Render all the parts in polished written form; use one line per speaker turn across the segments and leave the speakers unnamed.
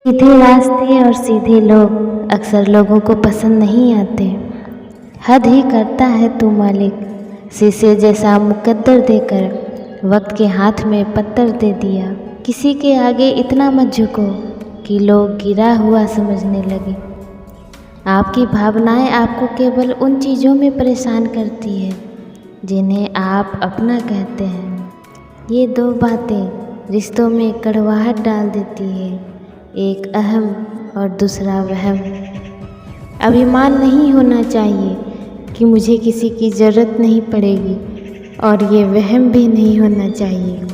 सीधे रास्ते और सीधे लोग अक्सर लोगों को पसंद नहीं आते। हद ही करता है तू मालिक, शीशे जैसा मुकद्दर देकर वक्त के हाथ में पत्थर दे दिया। किसी के आगे इतना मत झुको कि लोग गिरा हुआ समझने लगे। आपकी भावनाएं आपको केवल उन चीज़ों में परेशान करती है जिन्हें आप अपना कहते हैं। ये दो बातें रिश्तों में कड़वाहट डाल देती है, एक अहम और दूसरा वहम। अभिमान नहीं होना चाहिए कि मुझे किसी की ज़रूरत नहीं पड़ेगी, और ये वहम भी नहीं होना चाहिए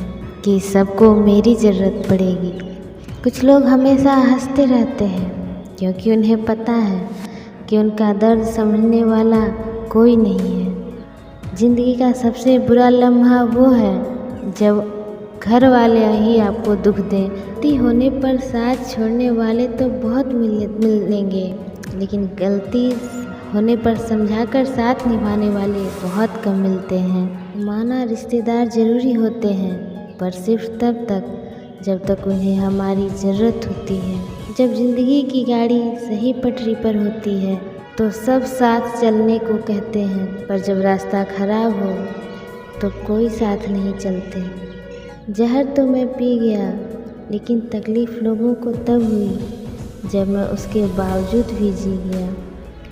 कि सबको मेरी ज़रूरत पड़ेगी। कुछ लोग हमेशा हंसते रहते हैं क्योंकि उन्हें पता है कि उनका दर्द समझने वाला कोई नहीं है। ज़िंदगी का सबसे बुरा लम्हा वो है जब घर वाले ही आपको दुख दें। गलती होने पर साथ छोड़ने वाले तो बहुत मिलेंगे, लेकिन गलती होने पर समझाकर साथ निभाने वाले बहुत कम मिलते हैं। माना रिश्तेदार ज़रूरी होते हैं, पर सिर्फ तब तक जब तक उन्हें हमारी ज़रूरत होती है। जब ज़िंदगी की गाड़ी सही पटरी पर होती है तो सब साथ चलने को कहते हैं, पर जब रास्ता खराब हो तो कोई साथ नहीं चलते। जहर तो मैं पी गया, लेकिन तकलीफ़ लोगों को तब हुई जब मैं उसके बावजूद भी जी गया।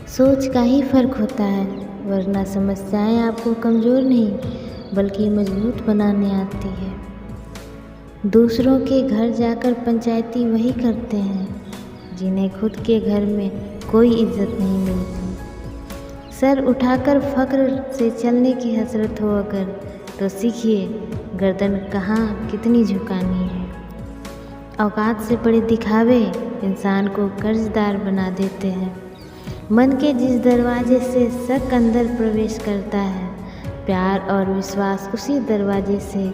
सोच का ही फ़र्क होता है, वरना समस्याएं आपको कमज़ोर नहीं बल्कि मजबूत बनाने आती है। दूसरों के घर जाकर पंचायती वही करते हैं जिन्हें खुद के घर में कोई इज्जत नहीं मिलती। सर उठाकर फ़ख्र से चलने की हसरत हो अगर, तो सीखिए गर्दन कहाँ कितनी झुकानी है। औकात से बड़े दिखावे इंसान को कर्जदार बना देते हैं। मन के जिस दरवाजे से शक अंदर प्रवेश करता है, प्यार और विश्वास उसी दरवाजे से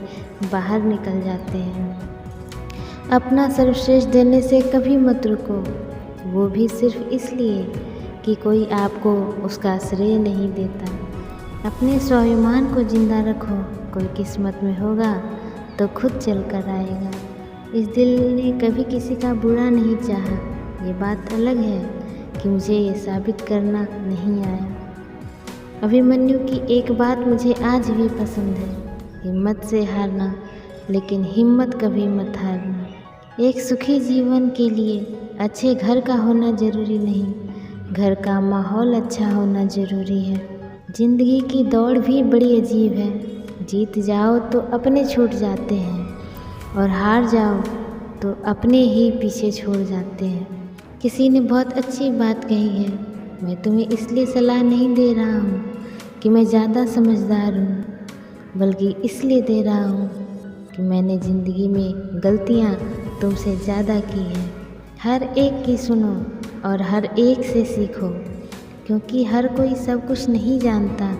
बाहर निकल जाते हैं। अपना सर्वश्रेष्ठ देने से कभी मत रुको, वो भी सिर्फ इसलिए कि कोई आपको उसका श्रेय नहीं देता। अपने स्वाभिमान को जिंदा रखो, कोई किस्मत में होगा तो खुद चल कर आएगा। इस दिल ने कभी किसी का बुरा नहीं चाहा, ये बात अलग है कि मुझे ये साबित करना नहीं आया। अभिमन्यु की एक बात मुझे आज भी पसंद है, हिम्मत से हारना, लेकिन हिम्मत कभी मत हारना। एक सुखी जीवन के लिए अच्छे घर का होना ज़रूरी नहीं, घर का माहौल अच्छा होना ज़रूरी है। ज़िंदगी की दौड़ भी बड़ी अजीब है, जीत जाओ तो अपने छूट जाते हैं और हार जाओ तो अपने ही पीछे छोड़ जाते हैं। किसी ने बहुत अच्छी बात कही है, मैं तुम्हें इसलिए सलाह नहीं दे रहा हूँ कि मैं ज़्यादा समझदार हूँ, बल्कि इसलिए दे रहा हूँ कि मैंने ज़िंदगी में गलतियाँ तुमसे ज़्यादा की हैं। हर एक की सुनो और हर एक से सीखो, क्योंकि हर कोई सब कुछ नहीं जानता,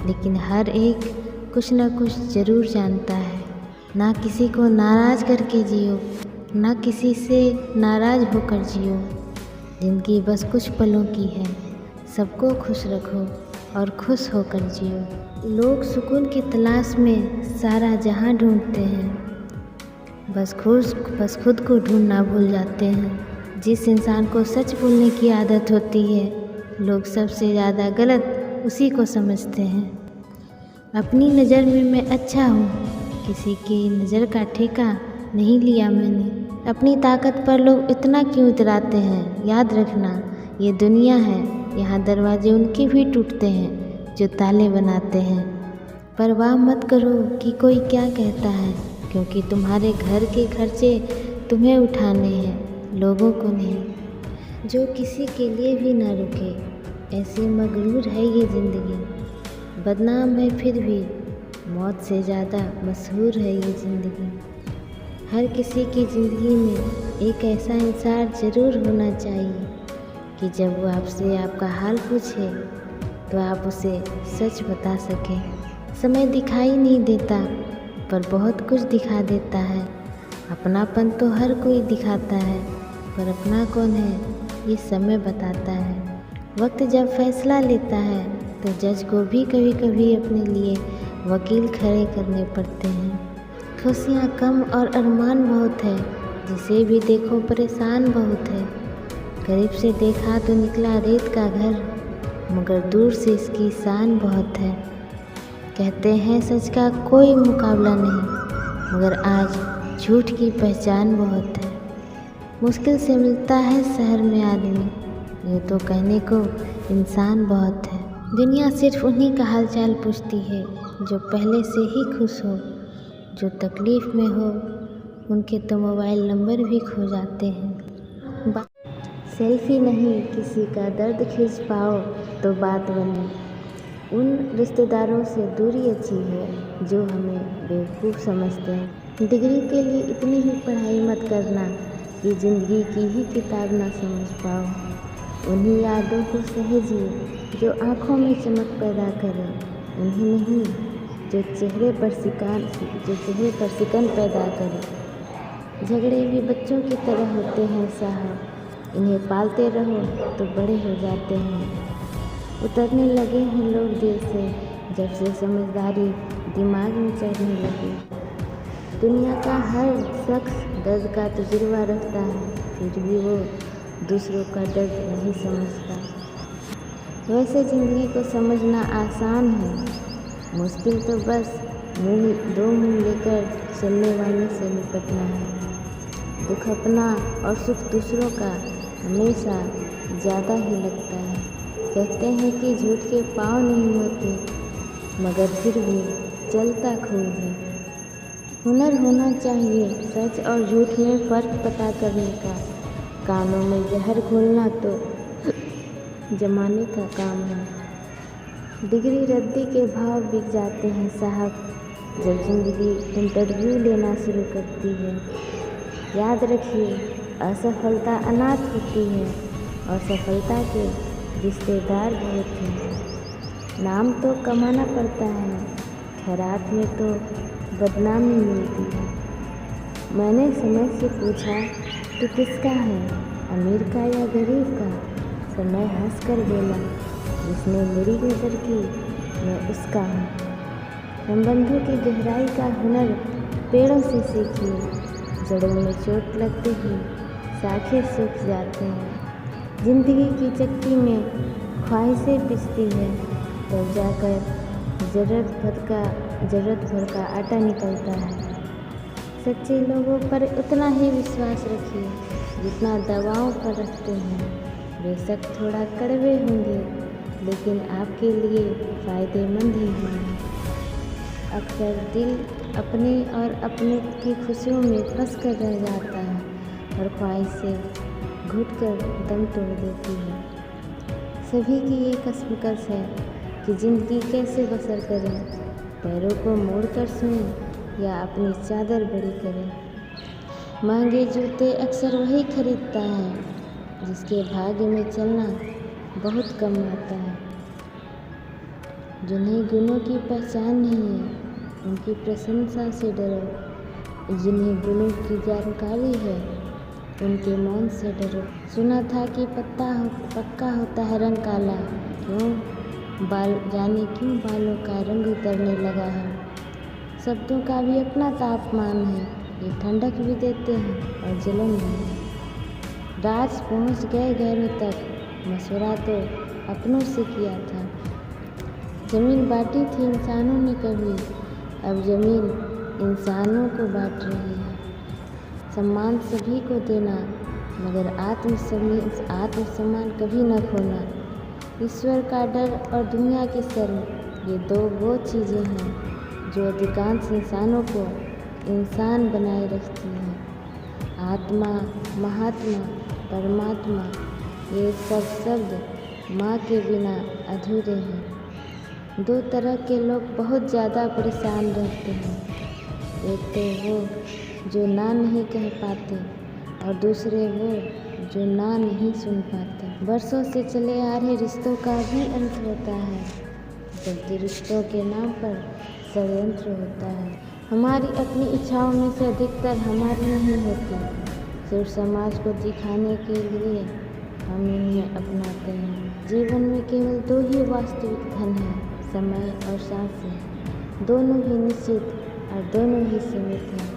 लेकिन हर एक कुछ न कुछ ज़रूर जानता है। ना किसी को नाराज़ करके जियो, ना किसी से नाराज़ होकर जियो। ज़िंदगी बस कुछ पलों की है, सबको खुश रखो और खुश होकर जियो। लोग सुकून की तलाश में सारा जहां ढूंढते हैं, बस खुद को ढूंढना भूल जाते हैं। जिस इंसान को सच बोलने की आदत होती है, लोग सबसे ज़्यादा गलत उसी को समझते हैं। अपनी नज़र में मैं अच्छा हूँ, किसी की नज़र का ठेका नहीं लिया मैंने। अपनी ताकत पर लोग इतना क्यों इतराते हैं, याद रखना ये दुनिया है, यहाँ दरवाजे उनके भी टूटते हैं जो ताले बनाते हैं। परवाह मत करो कि कोई क्या कहता है, क्योंकि तुम्हारे घर के खर्चे तुम्हें उठाने हैं, लोगों को नहीं। जो किसी के लिए भी ना रुके, ऐसी मगरूर है ये ज़िंदगी। बदनाम है फिर भी मौत से ज़्यादा मशहूर है ये ज़िंदगी। हर किसी की ज़िंदगी में एक ऐसा इंसान ज़रूर होना चाहिए कि जब वो आपसे आपका हाल पूछे तो आप उसे सच बता सकें। समय दिखाई नहीं देता, पर बहुत कुछ दिखा देता है। अपनापन तो हर कोई दिखाता है, पर अपना कौन है ये समय बताता है। वक्त जब फैसला लेता है तो जज को भी कभी कभी अपने लिए वकील खड़े करने पड़ते हैं। खुशियाँ कम और अरमान बहुत है, जिसे भी देखो परेशान बहुत है। करीब से देखा तो निकला रेत का घर, मगर दूर से इसकी शान बहुत है। कहते हैं सच का कोई मुकाबला नहीं, मगर आज झूठ की पहचान बहुत है। मुश्किल से मिलता है शहर में आदमी, ये तो कहने को इंसान बहुत है। दुनिया सिर्फ उन्हीं का हालचाल पूछती है जो पहले से ही खुश हो। जो तकलीफ़ में हो उनके तो मोबाइल नंबर भी खो जाते हैं। सेल्फी नहीं किसी का दर्द खींच पाओ तो बात बने। उन रिश्तेदारों से दूरी अच्छी है जो हमें बेवकूफ़ समझते हैं। डिग्री के लिए इतनी ही पढ़ाई मत करना कि ज़िंदगी की ही किताब ना समझ पाओ। उन्हीं यादों को सहेजिए जो आँखों में चमक पैदा करे, उन्हें नहीं जो चेहरे पर सिकन पैदा करे। झगड़े भी बच्चों की तरह होते हैं साहब, इन्हें पालते रहो तो बड़े हो जाते हैं। उतरने लगे हैं लोग दिल से जब से समझदारी दिमाग में चढ़ने लगी। दुनिया का हर शख्स दर्द का तजुर्बा रखता है, फिर भी वो दूसरों का दर्द नहीं समझता। वैसे ज़िंदगी को समझना आसान है, मुश्किल तो बस दो मुँह लेकर चलने वालों से निपटना है। दुख अपना और सुख दूसरों का हमेशा ज़्यादा ही लगता है। कहते हैं कि झूठ के पाँव नहीं होते, मगर फिर भी चलता खूब है। हुनर होना चाहिए सच और झूठ में फ़र्क पता करने का। कानों में जहर घोलना तो जमाने का काम है। डिग्री रद्दी के भाव बिक जाते हैं साहब, जब ज़िंदगी इंटरव्यू लेना शुरू करती है। याद रखिए असफलता अनाथ होती है और सफलता के रिश्तेदार बहुत हैं। नाम तो कमाना पड़ता है, खैरात में तो बदनामी मिलती है। मैंने समय से पूछा तो किसका है, अमीर का या गरीब का? समय हंस कर बोला, जिसने मेरी नज़र की मैं उसका हूँ। संबंधों की गहराई का हुनर पेड़ों से सीखिए, जड़ों में चोट लगते ही शाखें सूख जाते हैं। ज़िंदगी की चक्की में ख्वाहिशें पिसती है, तब जाकर ज़रूरत भर का आटा निकलता है। सच्चे लोगों पर उतना ही विश्वास रखिए जितना दवाओं पर रखते हैं। बेशक थोड़ा कड़वे होंगे, लेकिन आपके लिए फ़ायदेमंद ही होंगे। अक्सर दिल अपने और अपने की खुशियों में फंस कर रह जाता है और ख्वाहिशें घुट कर दम तोड़ देती है। सभी की ये कश्मकश है कि ज़िंदगी कैसे बसर करें, पैरों को मोड़ कर सोएं या अपनी चादर बड़ी करें। महंगे जूते अक्सर वही खरीदता है जिसके भाग्य में चलना बहुत कम आता है। जिन्हें गुणों की पहचान नहीं है उनकी प्रशंसा से डरो, जिन्हें गुणों की जानकारी है उनके मौन से डरो। सुना था कि पक्का होता है रंग काला, जाने क्यों बालों का रंग उतरने लगा है। शब्दों का भी अपना तापमान है, ये ठंडक भी देते हैं और जलन भी। राज पहुंच गए गहरों तक, मशवरा तो अपनों से किया था। ज़मीन बांटी थी इंसानों ने कभी, अब ज़मीन इंसानों को बांट रही है। सम्मान सभी को देना, मगर आत्मसम्मान कभी न खोना। ईश्वर का डर और दुनिया की शर्म, ये दो वो चीज़ें हैं जो अधिकांश इंसानों को इंसान बनाए रखती हैं। आत्मा, महात्मा, परमात्मा, ये सब शब्द माँ के बिना अधूरे हैं। दो तरह के लोग बहुत ज़्यादा परेशान रहते हैं, एक तो वो जो ना नहीं कह पाते और दूसरे वो जो ना नहीं सुन पाते। बरसों से चले आ रहे रिश्तों का भी अंत होता है, जबकि रिश्तों के नाम पर षड्यंत्र होता है। हमारी अपनी इच्छाओं में से अधिकतर हमारी नहीं होती, सिर्फ समाज को दिखाने के लिए हम इन्हें अपनाते हैं। जीवन में केवल दो ही वास्तविक धन हैं, समय और सांसें। दोनों ही निश्चित और दोनों ही सीमित हैं।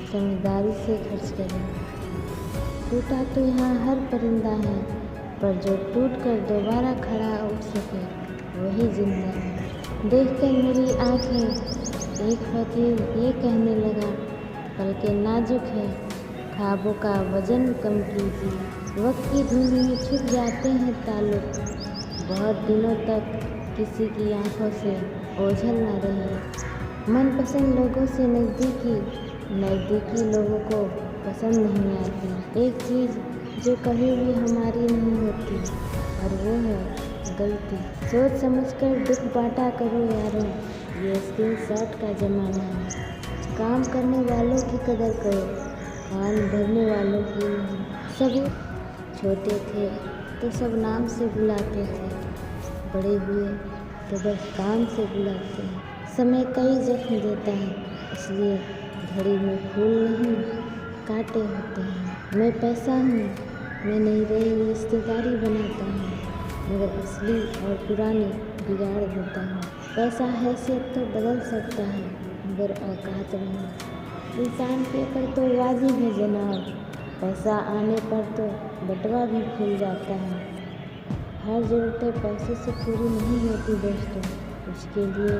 समझदारी से खर्च करें। टूटा तो यहाँ हर परिंदा है, पर जो टूट कर दोबारा खड़ा उठ सके वही जिंदा है। देखकर मेरी आँखें एक फकीर ये कहने लगा, पलके नाजुक है, ख्वाबों का वजन कम कीजिए। वक्त की धुंध में छुप जाते हैं ताल्लुक, बहुत दिनों तक किसी की आंखों से ओझल ना रहे। मनपसंद लोगों से नज़दीकी लोगों को पसंद नहीं आती। एक चीज़ जो कभी भी हमारी नहीं होती और वो है गलती। सोच समझकर दुख बांटा करो यारों, ये स्क्रीनशॉट का ज़माना है। काम करने वालों की कदर करो, कान भरने वालों की नहीं। सभी छोटे थे तो सब नाम से बुलाते थे, बड़े हुए तो बस काम से बुलाते हैं। समय कई जख्म देता है, इसलिए घड़ी में फूल नहीं कांटे होते हैं। मैं पैसा हूँ, मैं नहीं रही रिश्तेदारी बनाता हूँ, मगर असली और पुरानी बिगाड़ देता हूँ। पैसा हैसियत तो बदल सकता है, मगर औकात नहीं। इंसान के ऊपर तो वाजिब है जनाब, पैसा आने पर तो बटवा भी खुल जाता है। हर ज़रूरतें पैसे से पूरी नहीं होती दोस्तों, उसके लिए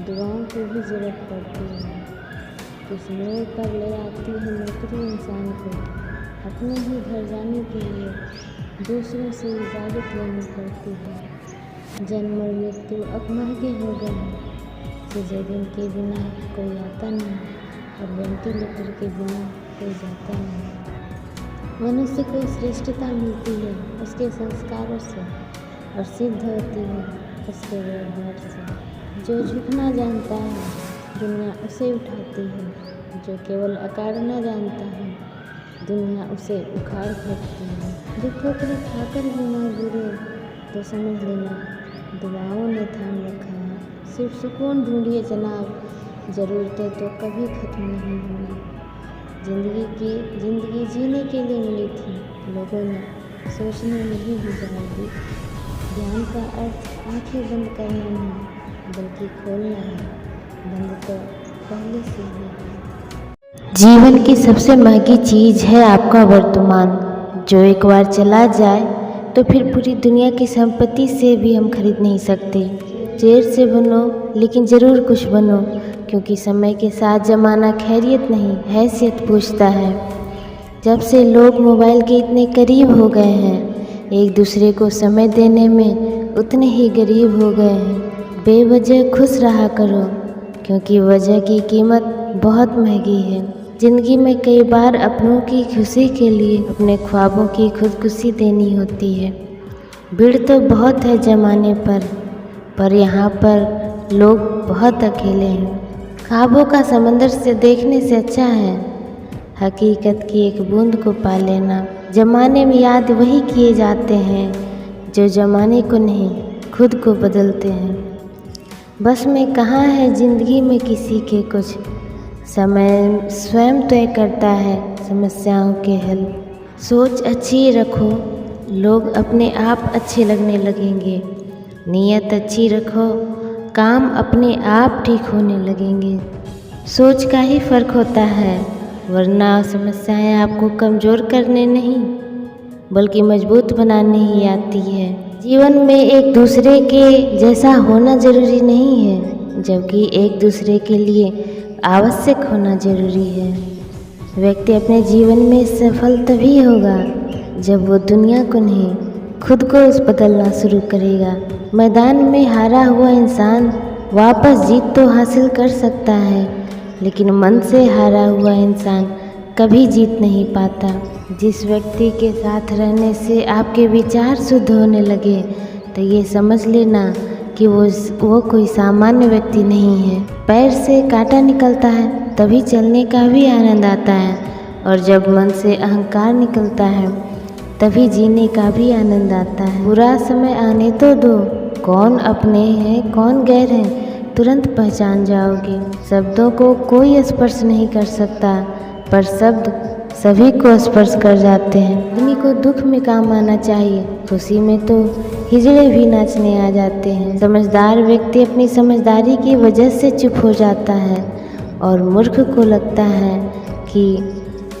दुआओं की भी ज़रूरत पड़ती है। किस मोड़ पर ले आती है नौकरी इंसान को, अपने ही घर जाने के लिए दूसरों से इजाज़त लेनी पड़ती है। जन्म और मृत्यु अब महंगे हो गए हैं, सिजेरियन के बिना कोई आता नहीं और वेंटिलेटर के बिना कोई जाता नहीं। मनुष्य को श्रेष्ठता मिलती है उसके संस्कारों से और सिद्ध होती है उसके व्यवहार से। जो झुकना जानता है दुनिया उसे उठाती है, जो केवल अकाड़ना जानता है दुनिया उसे उखाड़ फेंकती है। जो ठोकरें खाकर भी ना गिरे तो समझ लेना दुआओं ने थाम रखा है। सिर्फ सुकून ढूंढिए जनाब, ज़रूरतें तो कभी ख़त्म नहीं होंगी। ज़िंदगी जीने के लिए मिली थी, लोगों ने सोचने में ही गुजार दी। ज्ञान का अर्थ आंखें बंद करना नहीं बल्कि खोलना है, बंद तो पहले से ही है। जीवन की सबसे महंगी चीज़ है आपका वर्तमान, जो एक बार चला जाए तो फिर पूरी दुनिया की संपत्ति से भी हम खरीद नहीं सकते। देर से बनो लेकिन ज़रूर कुछ बनो, क्योंकि समय के साथ ज़माना खैरियत नहीं हैसियत पूछता है। जब से लोग मोबाइल के इतने करीब हो गए हैं, एक दूसरे को समय देने में उतने ही गरीब हो गए हैं। बेवजह खुश रहा करो, क्योंकि वजह की कीमत बहुत महंगी है। ज़िंदगी में कई बार अपनों की खुशी के लिए अपने ख्वाबों की खुदकुशी देनी होती है। भीड़ तो बहुत है ज़माने पर यहाँ पर लोग बहुत अकेले हैं। ख्वाबों का समंदर से देखने से अच्छा है हकीकत की एक बूंद को पा लेना। ज़माने में याद वही किए जाते हैं जो ज़माने को नहीं खुद को बदलते हैं। बस में कहाँ है ज़िंदगी में किसी के कुछ, समय स्वयं तय करता है समस्याओं के हल। सोच अच्छी रखो, लोग अपने आप अच्छे लगने लगेंगे। नीयत अच्छी रखो, काम अपने आप ठीक होने लगेंगे। सोच का ही फ़र्क होता है, वरना समस्याएं आपको कमज़ोर करने नहीं बल्कि मजबूत बनाने ही आती है। जीवन में एक दूसरे के जैसा होना ज़रूरी नहीं है, जबकि एक दूसरे के लिए आवश्यक होना ज़रूरी है। व्यक्ति अपने जीवन में सफल तभी होगा जब वो दुनिया को नहीं खुद को बदलना शुरू करेगा। मैदान में हारा हुआ इंसान वापस जीत तो हासिल कर सकता है, लेकिन मन से हारा हुआ इंसान कभी जीत नहीं पाता। जिस व्यक्ति के साथ रहने से आपके विचार शुद्ध होने लगे तो ये समझ लेना कि वो कोई सामान्य व्यक्ति नहीं है। पैर से कांटा निकलता है तभी चलने का भी आनंद आता है, और जब मन से अहंकार निकलता है तभी जीने का भी आनंद आता है। बुरा समय आने तो दो, कौन अपने हैं कौन गैर हैं तुरंत पहचान जाओगे। शब्दों को कोई स्पर्श नहीं कर सकता, पर शब्द सभी को स्पर्श कर जाते हैं। आदमी को दुख में काम आना चाहिए, खुशी में तो हिजड़े भी नाचने आ जाते हैं। समझदार व्यक्ति अपनी समझदारी की वजह से चुप हो जाता है, और मूर्ख को लगता है कि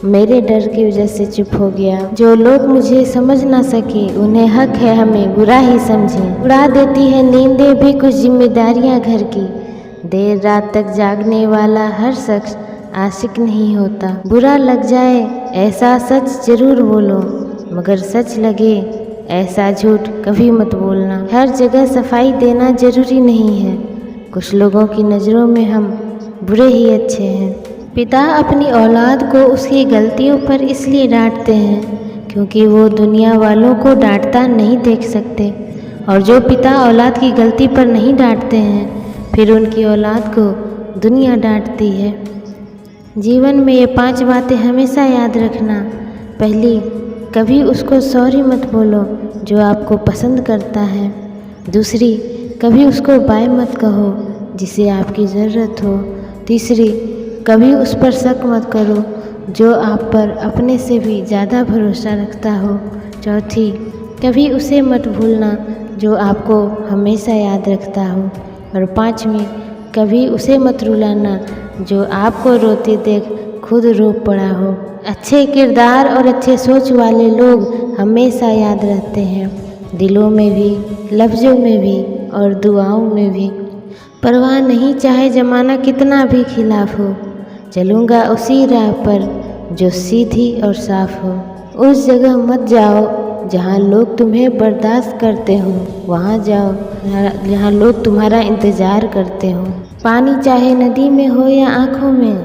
मेरे डर की वजह से चुप हो गया। जो लोग मुझे समझ ना सके उन्हें हक है हमें बुरा ही समझें। उड़ा देती है नींदें भी कुछ जिम्मेदारियां घर की। देर रात तक जागने वाला हर शख्स आशिक नहीं होता। बुरा लग जाए ऐसा सच जरूर बोलो, मगर सच लगे ऐसा झूठ कभी मत बोलना। हर जगह सफाई देना जरूरी नहीं है। कुछ लोगों की नज़रों में हम बुरे ही अच्छे हैं। पिता अपनी औलाद को उसकी गलतियों पर इसलिए डांटते हैं क्योंकि वो दुनिया वालों को डांटता नहीं देख सकते, और जो पिता औलाद की गलती पर नहीं डांटते हैं फिर उनकी औलाद को दुनिया डांटती है। जीवन में ये 5 बातें हमेशा याद रखना। पहली, कभी उसको सॉरी मत बोलो जो आपको पसंद करता है। दूसरी, कभी उसको बाय मत कहो जिसे आपकी ज़रूरत हो। तीसरी, कभी उस पर शक मत करो जो आप पर अपने से भी ज़्यादा भरोसा रखता हो। चौथी, कभी उसे मत भूलना जो आपको हमेशा याद रखता हो। और पाँचवीं, कभी उसे मत रुलाना जो आपको रोते देख खुद रो पड़ा हो। अच्छे किरदार और अच्छे सोच वाले लोग हमेशा याद रहते हैं, दिलों में भी, लफ्ज़ों में भी और दुआओं में भी। परवाह नहीं चाहे ज़माना कितना भी खिलाफ हो, चलूँगा उसी राह पर जो सीधी और साफ हो। उस जगह मत जाओ जहाँ लोग तुम्हें बर्दाश्त करते हो, वहाँ जाओ जहाँ लोग तुम्हारा इंतज़ार करते हो। पानी चाहे नदी में हो या आँखों में,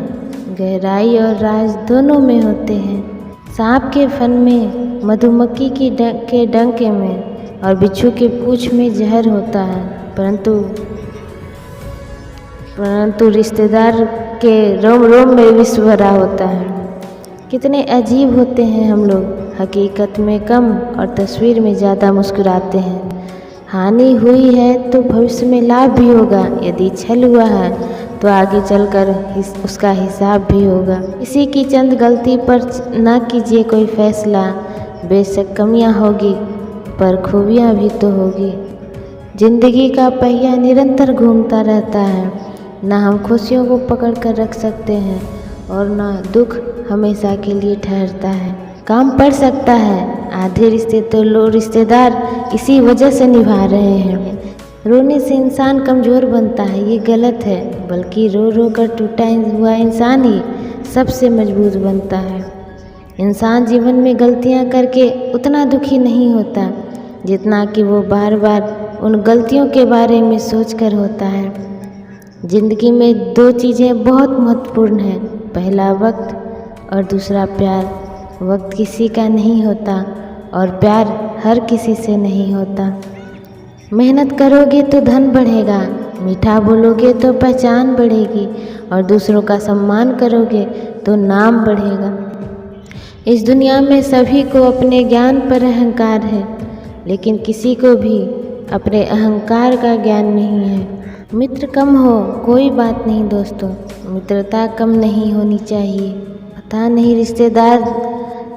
गहराई और राज दोनों में होते हैं। सांप के फन में, मधुमक्खी के डंके में और बिच्छू के पूँछ में जहर होता है, परंतु रिश्तेदार के रोम रोम में विष भरा होता है। कितने अजीब होते हैं हम लोग, हकीकत में कम और तस्वीर में ज़्यादा मुस्कुराते हैं। हानि हुई है तो भविष्य में लाभ भी होगा, यदि छल हुआ है तो आगे चलकर उसका हिसाब भी होगा। किसी की चंद गलती पर ना कीजिए कोई फैसला, बेशक कमियां होगी पर खूबियां भी तो होगी। जिंदगी का पहिया निरंतर घूमता रहता है, ना हम खुशियों को पकड़ कर रख सकते हैं और ना दुख हमेशा के लिए ठहरता है। काम पड़ सकता है, आधे रिश्ते तो रिश्तेदार इसी वजह से निभा रहे हैं। रोने से इंसान कमज़ोर बनता है, ये गलत है, बल्कि रो रो कर टूटा हुआ इंसान ही सबसे मजबूत बनता है। इंसान जीवन में गलतियां करके उतना दुखी नहीं होता जितना कि वो बार बार उन गलतियों के बारे में सोचकर होता है। ज़िंदगी में 2 चीज़ें बहुत महत्वपूर्ण हैं, पहला वक्त और दूसरा प्यार। वक्त किसी का नहीं होता और प्यार हर किसी से नहीं होता। मेहनत करोगे तो धन बढ़ेगा, मीठा बोलोगे तो पहचान बढ़ेगी और दूसरों का सम्मान करोगे तो नाम बढ़ेगा। इस दुनिया में सभी को अपने ज्ञान पर अहंकार है, लेकिन किसी को भी अपने अहंकार का ज्ञान नहीं है। मित्र कम हो कोई बात नहीं दोस्तों, मित्रता कम नहीं होनी चाहिए। पता नहीं रिश्तेदार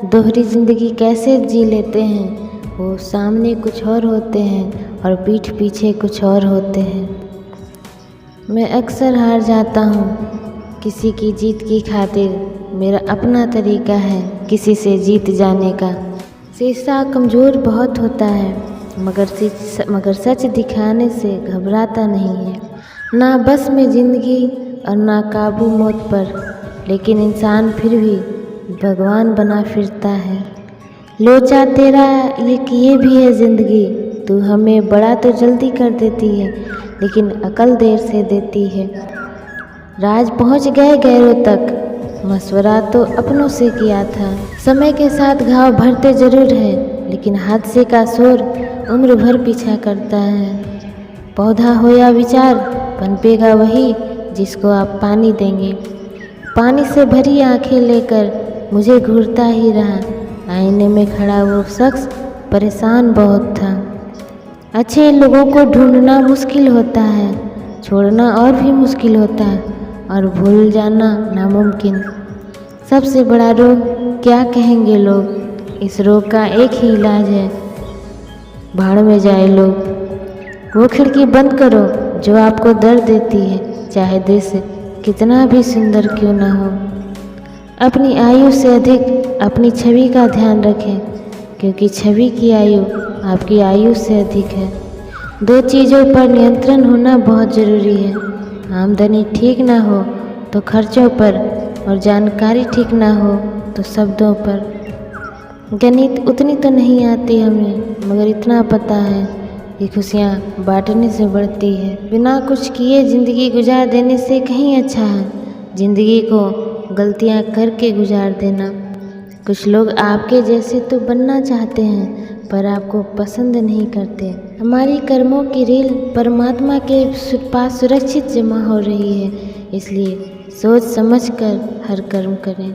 दोहरी ज़िंदगी कैसे जी लेते हैं, वो सामने कुछ और होते हैं और पीठ पीछे कुछ और होते हैं। मैं अक्सर हार जाता हूँ किसी की जीत की खातिर, मेरा अपना तरीका है किसी से जीत जाने का। शीशा कमज़ोर बहुत होता है, मगर सच दिखाने से घबराता नहीं है। ना बस में ज़िंदगी और ना काबू मौत पर, लेकिन इंसान फिर भी भगवान बना फिरता है। लोचा तेरा ये भी है ज़िंदगी, तू हमें बड़ा तो जल्दी कर देती है लेकिन अकल देर से देती है। राज पहुंच गए गैरों तक, मशवरा तो अपनों से किया था। समय के साथ घाव भरते जरूर हैं, लेकिन हादसे का शोर उम्र भर पीछा करता है। पौधा हो या विचार, पनपेगा वही जिसको आप पानी देंगे। पानी से भरी आंखें लेकर मुझे घूरता ही रहा, आईने में खड़ा वो शख्स परेशान बहुत था। अच्छे लोगों को ढूंढना मुश्किल होता है, छोड़ना और भी मुश्किल होता है और भूल जाना नामुमकिन। सबसे बड़ा रोग क्या कहेंगे लोग, इस रोग का एक ही इलाज है, भाड़ में जाए लोग। वो खिड़की बंद करो जो आपको दर्द देती है, चाहे दृश्य कितना भी सुंदर क्यों ना हो। अपनी आयु से अधिक अपनी छवि का ध्यान रखें, क्योंकि छवि की आयु आपकी आयु से अधिक है। 2 चीज़ों पर नियंत्रण होना बहुत ज़रूरी है। आमदनी ठीक ना हो तो खर्चों पर, और जानकारी ठीक ना हो तो शब्दों पर। गणित उतनी तो नहीं आती हमें, मगर इतना पता है कि खुशियाँ बांटने से बढ़ती है। बिना कुछ किए ज़िंदगी गुजार देने से कहीं अच्छा है ज़िंदगी को गलतियाँ करके गुजार देना। कुछ लोग आपके जैसे तो बनना चाहते हैं, पर आपको पसंद नहीं करते। हमारी कर्मों की रील परमात्मा के पास सुरक्षित जमा हो रही है, इसलिए सोच समझ कर हर कर्म करें।